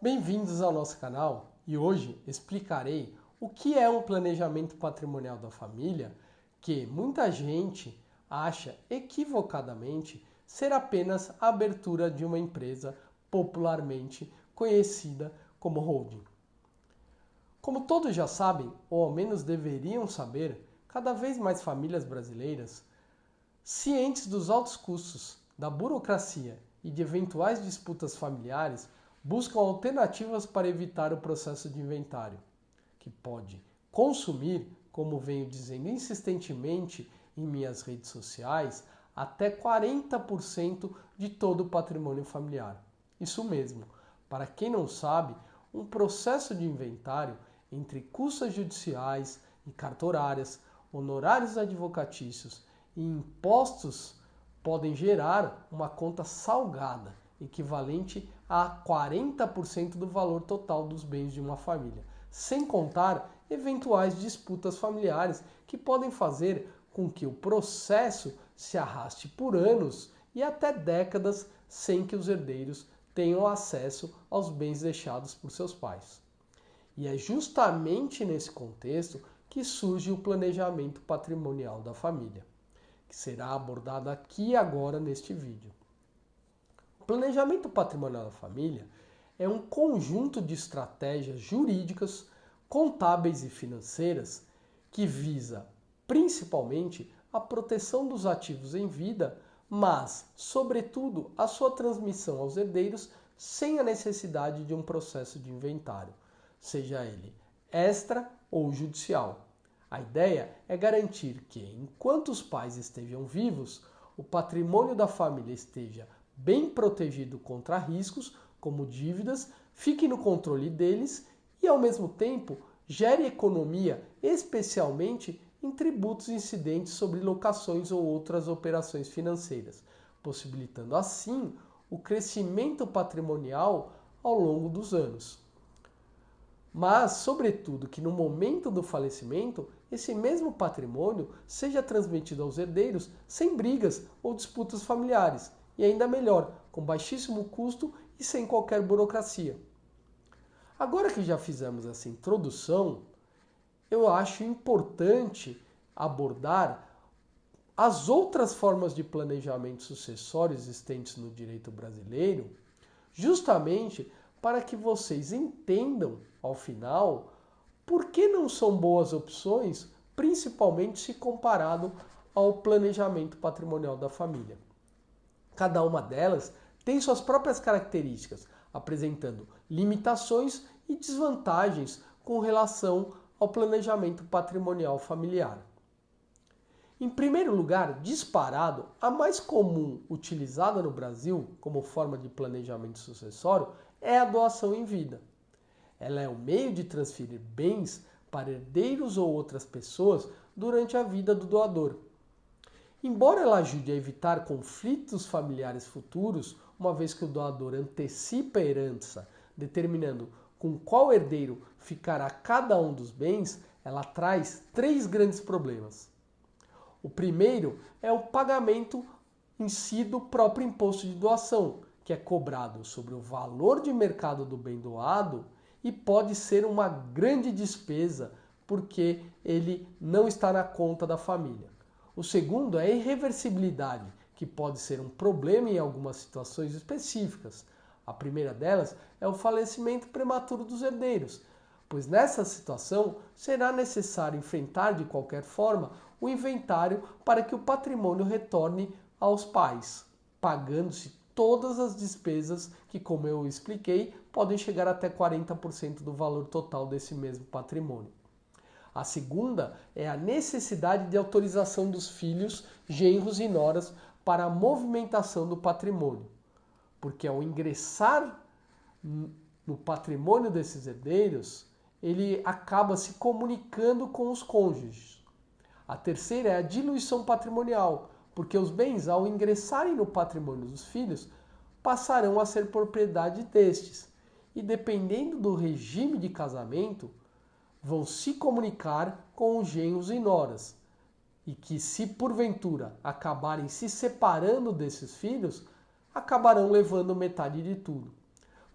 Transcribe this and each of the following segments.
Bem-vindos ao nosso canal e hoje explicarei o que é um planejamento patrimonial da família que muita gente acha equivocadamente ser apenas a abertura de uma empresa popularmente conhecida como holding. Como todos já sabem, ou ao menos deveriam saber, cada vez mais famílias brasileiras, cientes dos altos custos, da burocracia e de eventuais disputas familiares, buscam alternativas para evitar o processo de inventário, que pode consumir, como venho dizendo insistentemente em minhas redes sociais, até 40% de todo o patrimônio familiar. Isso mesmo, para quem não sabe, um processo de inventário entre custas judiciais e cartorárias, honorários advocatícios e impostos podem gerar uma conta salgada, equivalente a 40% do valor total dos bens de uma família, sem contar eventuais disputas familiares que podem fazer com que o processo se arraste por anos e até décadas sem que os herdeiros tenham acesso aos bens deixados por seus pais. E é justamente nesse contexto que surge o planejamento patrimonial da família, que será abordado aqui e agora neste vídeo. O planejamento patrimonial da família é um conjunto de estratégias jurídicas, contábeis e financeiras que visa principalmente a proteção dos ativos em vida, mas, sobretudo, a sua transmissão aos herdeiros sem a necessidade de um processo de inventário, seja ele extra ou judicial. A ideia é garantir que, enquanto os pais estejam vivos, o patrimônio da família esteja bem protegido contra riscos, como dívidas, fique no controle deles e, ao mesmo tempo, gere economia, especialmente em tributos incidentes sobre locações ou outras operações financeiras, possibilitando assim o crescimento patrimonial ao longo dos anos. Mas, sobretudo, que no momento do falecimento, esse mesmo patrimônio seja transmitido aos herdeiros sem brigas ou disputas familiares, e ainda melhor, com baixíssimo custo e sem qualquer burocracia. Agora que já fizemos essa introdução, eu acho importante abordar as outras formas de planejamento sucessório existentes no direito brasileiro, justamente para que vocês entendam, ao final, por que não são boas opções, principalmente se comparado ao planejamento patrimonial da família. Cada uma delas tem suas próprias características, apresentando limitações e desvantagens com relação ao planejamento patrimonial familiar. Em primeiro lugar, disparado, a mais comum utilizada no Brasil como forma de planejamento sucessório é a doação em vida. Ela é o meio de transferir bens para herdeiros ou outras pessoas durante a vida do doador. Embora ela ajude a evitar conflitos familiares futuros, uma vez que o doador antecipa a herança, determinando com qual herdeiro ficará cada um dos bens, ela traz três grandes problemas. O primeiro é o pagamento em si do próprio imposto de doação, que é cobrado sobre o valor de mercado do bem doado e pode ser uma grande despesa porque ele não está na conta da família. O segundo é a irreversibilidade, que pode ser um problema em algumas situações específicas. A primeira delas é o falecimento prematuro dos herdeiros, pois nessa situação será necessário enfrentar de qualquer forma o inventário para que o patrimônio retorne aos pais, pagando-se todas as despesas que, como eu expliquei, podem chegar até 40% do valor total desse mesmo patrimônio. A segunda é a necessidade de autorização dos filhos, genros e noras para a movimentação do patrimônio, porque ao ingressar no patrimônio desses herdeiros, ele acaba se comunicando com os cônjuges. A terceira é a diluição patrimonial, porque os bens, ao ingressarem no patrimônio dos filhos, passarão a ser propriedade destes. E dependendo do regime de casamento, vão se comunicar com os genros e noras. E que, se porventura acabarem se separando desses filhos, acabarão levando metade de tudo.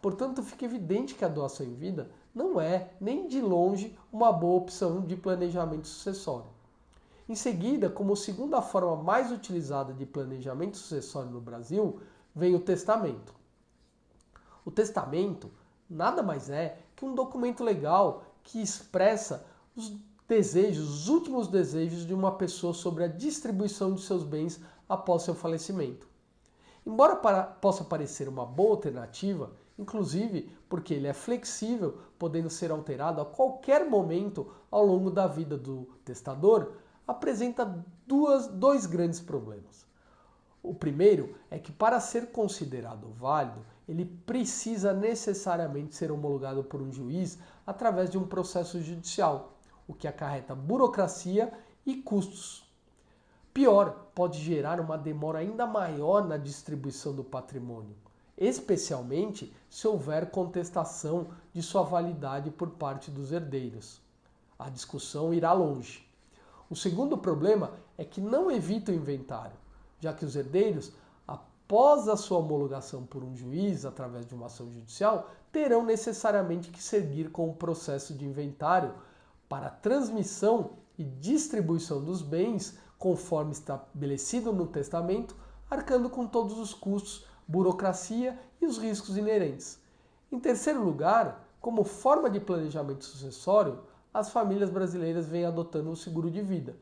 Portanto, fica evidente que a doação em vida não é, nem de longe, uma boa opção de planejamento sucessório. Em seguida, como segunda forma mais utilizada de planejamento sucessório no Brasil, vem o testamento. O testamento nada mais é que um documento legal que expressa os desejos, os últimos desejos de uma pessoa sobre a distribuição de seus bens após seu falecimento. Embora possa parecer uma boa alternativa, inclusive porque ele é flexível, podendo ser alterado a qualquer momento ao longo da vida do testador, apresenta dois grandes problemas. O primeiro é que, para ser considerado válido, ele precisa necessariamente ser homologado por um juiz através de um processo judicial, o que acarreta burocracia e custos. Pior, pode gerar uma demora ainda maior na distribuição do patrimônio, especialmente se houver contestação de sua validade por parte dos herdeiros. A discussão irá longe. O segundo problema é que não evita o inventário, já que os herdeiros, após a sua homologação por um juiz através de uma ação judicial, terão necessariamente que seguir com o processo de inventário para a transmissão e distribuição dos bens conforme estabelecido no testamento, arcando com todos os custos, burocracia e os riscos inerentes. Em terceiro lugar, como forma de planejamento sucessório, as famílias brasileiras vêm adotando o seguro de vida.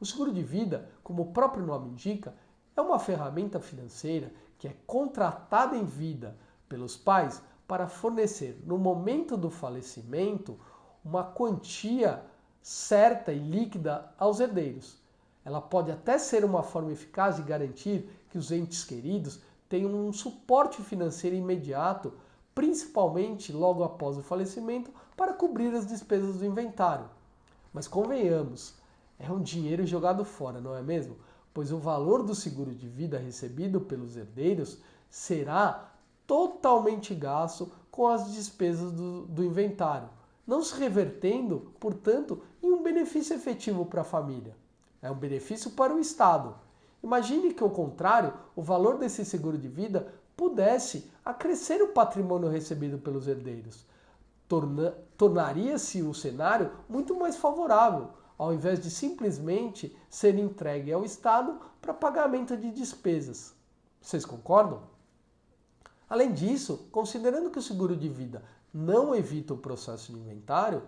O seguro de vida, como o próprio nome indica, é uma ferramenta financeira que é contratada em vida pelos pais para fornecer, no momento do falecimento, uma quantia certa e líquida aos herdeiros. Ela pode até ser uma forma eficaz de garantir que os entes queridos tenham um suporte financeiro imediato, principalmente logo após o falecimento, para cobrir as despesas do inventário. Mas convenhamos, é um dinheiro jogado fora, não é mesmo? Pois o valor do seguro de vida recebido pelos herdeiros será totalmente gasto com as despesas do inventário, não se revertendo, portanto, em um benefício efetivo para a família. É um benefício para o Estado. Imagine que, ao contrário, o valor desse seguro de vida pudesse acrescer o patrimônio recebido pelos herdeiros. Tornaria-se o cenário muito mais favorável, ao invés de simplesmente ser entregue ao Estado para pagamento de despesas. Vocês concordam? Além disso, considerando que o seguro de vida não evita o processo de inventário,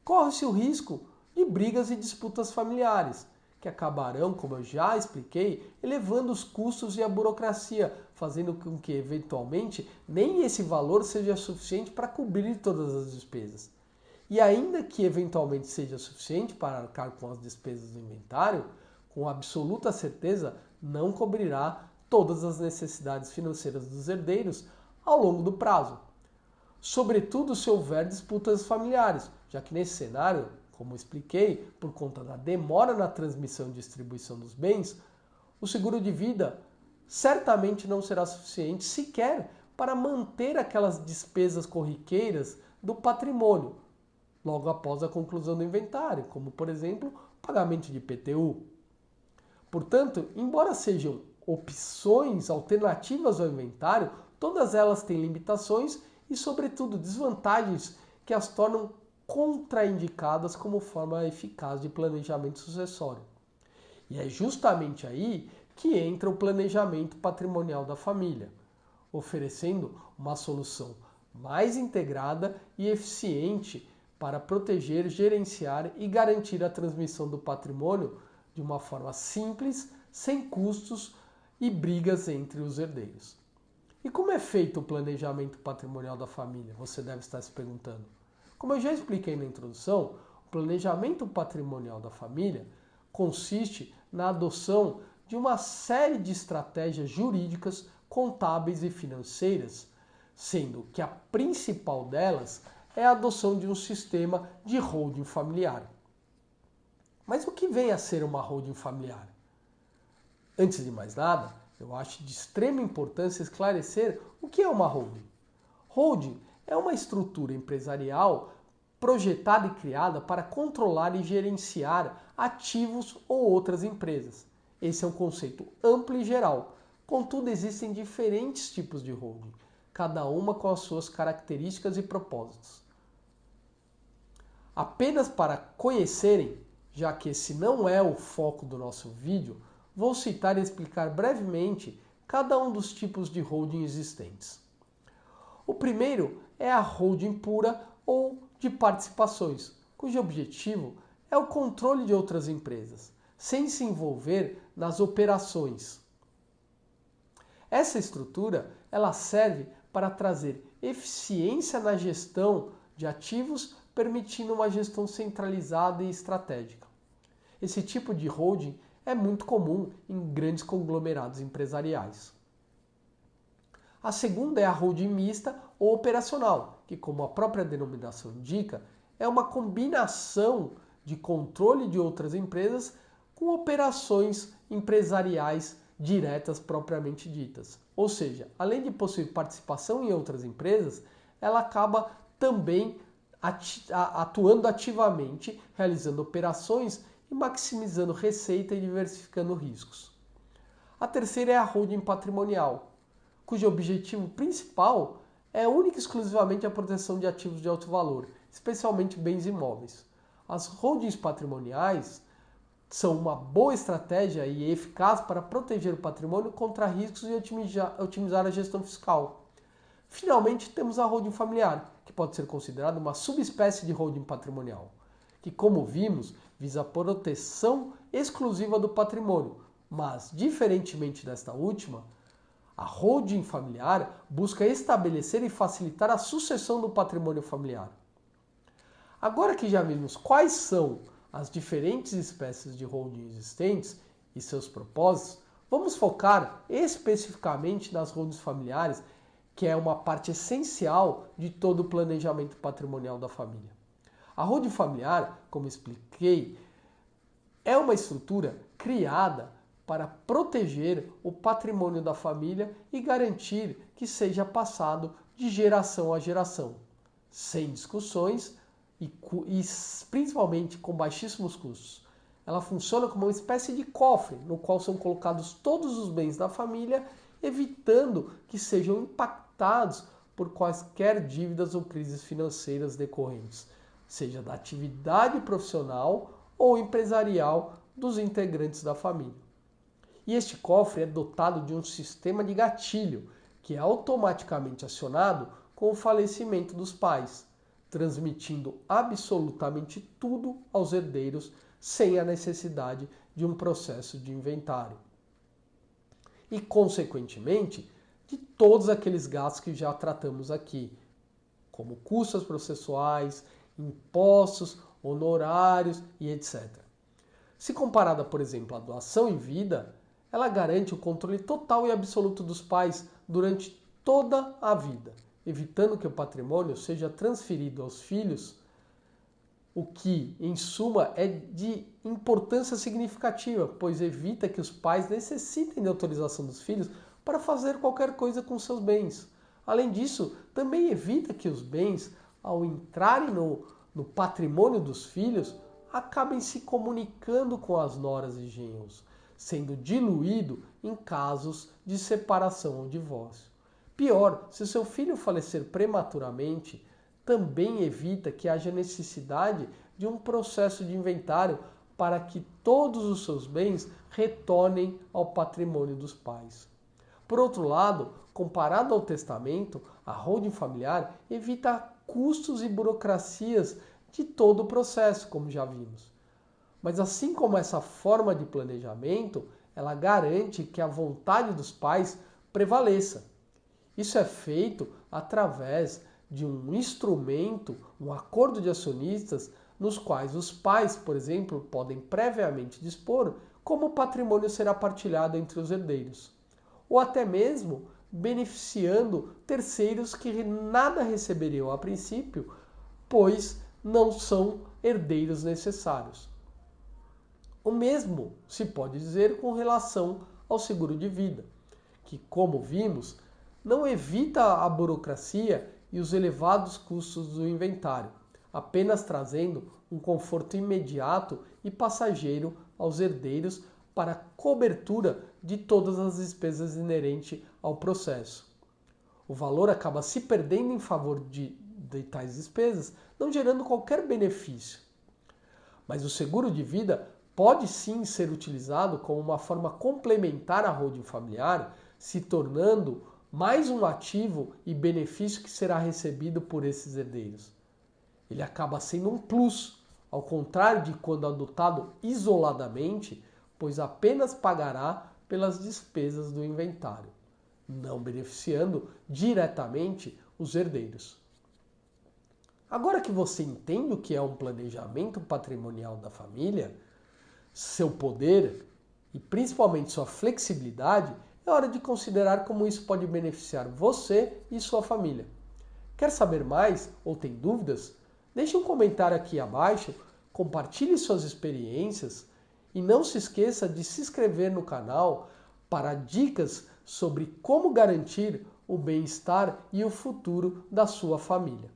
corre-se o risco de brigas e disputas familiares, que acabarão, como eu já expliquei, elevando os custos e a burocracia, fazendo com que, eventualmente, nem esse valor seja suficiente para cobrir todas as despesas. E ainda que eventualmente seja suficiente para arcar com as despesas do inventário, com absoluta certeza não cobrirá todas as necessidades financeiras dos herdeiros ao longo do prazo. Sobretudo se houver disputas familiares, já que nesse cenário, como expliquei, por conta da demora na transmissão e distribuição dos bens, o seguro de vida certamente não será suficiente sequer para manter aquelas despesas corriqueiras do patrimônio, logo após a conclusão do inventário, como, por exemplo, pagamento de IPTU. Portanto, embora sejam opções alternativas ao inventário, todas elas têm limitações e, sobretudo, desvantagens que as tornam contraindicadas como forma eficaz de planejamento sucessório. E é justamente aí que entra o planejamento patrimonial da família, oferecendo uma solução mais integrada e eficiente para proteger, gerenciar e garantir a transmissão do patrimônio de uma forma simples, sem custos e brigas entre os herdeiros. E como é feito o planejamento patrimonial da família? Você deve estar se perguntando. Como eu já expliquei na introdução, o planejamento patrimonial da família consiste na adoção de uma série de estratégias jurídicas, contábeis e financeiras, sendo que a principal delas é a adoção de um sistema de holding familiar. Mas o que vem a ser uma holding familiar? Antes de mais nada, eu acho de extrema importância esclarecer o que é uma holding. Holding é uma estrutura empresarial projetada e criada para controlar e gerenciar ativos ou outras empresas. Esse é um conceito amplo e geral. Contudo, existem diferentes tipos de holding, cada uma com as suas características e propósitos. Apenas para conhecerem, já que esse não é o foco do nosso vídeo, vou citar e explicar brevemente cada um dos tipos de holding existentes. O primeiro é a holding pura ou de participações, cujo objetivo é o controle de outras empresas, sem se envolver nas operações. Essa estrutura ela serve para trazer eficiência na gestão de ativos, permitindo uma gestão centralizada e estratégica. Esse tipo de holding é muito comum em grandes conglomerados empresariais. A segunda é a holding mista ou operacional, que, como a própria denominação indica, é uma combinação de controle de outras empresas com operações empresariais diretas propriamente ditas. Ou seja, além de possuir participação em outras empresas, ela acaba também atuando ativamente, realizando operações e maximizando receita e diversificando riscos. A terceira é a holding patrimonial, cujo objetivo principal é única e exclusivamente a proteção de ativos de alto valor, especialmente bens imóveis. As holdings patrimoniais são uma boa estratégia e eficaz para proteger o patrimônio contra riscos e otimizar a gestão fiscal. Finalmente, temos a holding familiar, que pode ser considerada uma subespécie de holding patrimonial, que, como vimos, visa a proteção exclusiva do patrimônio, mas, diferentemente desta última, a holding familiar busca estabelecer e facilitar a sucessão do patrimônio familiar. Agora que já vimos quais são as diferentes espécies de holding existentes e seus propósitos, vamos focar especificamente nas holdings familiares, que é uma parte essencial de todo o planejamento patrimonial da família. A holding familiar, como expliquei, é uma estrutura criada para proteger o patrimônio da família e garantir que seja passado de geração a geração, sem discussões e principalmente com baixíssimos custos. Ela funciona como uma espécie de cofre no qual são colocados todos os bens da família, evitando que sejam impactados por quaisquer dívidas ou crises financeiras decorrentes, seja da atividade profissional ou empresarial dos integrantes da família. E este cofre é dotado de um sistema de gatilho, que é automaticamente acionado com o falecimento dos pais, transmitindo absolutamente tudo aos herdeiros sem a necessidade de um processo de inventário. E, consequentemente, de todos aqueles gastos que já tratamos aqui, como custos processuais, impostos, honorários e etc. Se comparada, por exemplo, à doação em vida, ela garante o controle total e absoluto dos pais durante toda a vida, evitando que o patrimônio seja transferido aos filhos, o que, em suma, é de importância significativa, pois evita que os pais necessitem de autorização dos filhos para fazer qualquer coisa com seus bens. Além disso, também evita que os bens, ao entrarem no patrimônio dos filhos, acabem se comunicando com as noras e genros, sendo diluído em casos de separação ou divórcio. Pior, se seu filho falecer prematuramente, também evita que haja necessidade de um processo de inventário para que todos os seus bens retornem ao patrimônio dos pais. Por outro lado, comparado ao testamento, a holding familiar evita custos e burocracias de todo o processo, como já vimos. Mas assim como essa forma de planejamento, ela garante que a vontade dos pais prevaleça. Isso é feito através de um instrumento, um acordo de acionistas, nos quais os pais, por exemplo, podem previamente dispor como o patrimônio será partilhado entre os herdeiros, ou até mesmo beneficiando terceiros que nada receberiam a princípio, pois não são herdeiros necessários. O mesmo se pode dizer com relação ao seguro de vida, que, como vimos, não evita a burocracia e os elevados custos do inventário, apenas trazendo um conforto imediato e passageiro aos herdeiros para a cobertura de todas as despesas inerentes ao processo. O O valor acaba se perdendo em favor de tais despesas, não gerando qualquer benefício. Mas o seguro de vida pode sim ser utilizado como uma forma complementar à holding familiar, se tornando mais um ativo e benefício que será recebido por esses herdeiros. Ele acaba sendo um plus, ao contrário de quando adotado isoladamente, pois apenas pagará pelas despesas do inventário, não beneficiando diretamente os herdeiros. Agora que você entende o que é um planejamento patrimonial da família, seu poder e principalmente sua flexibilidade, é hora de considerar como isso pode beneficiar você e sua família. Quer saber mais ou tem dúvidas? Deixe um comentário aqui abaixo, compartilhe suas experiências e não se esqueça de se inscrever no canal para dicas sobre como garantir o bem-estar e o futuro da sua família.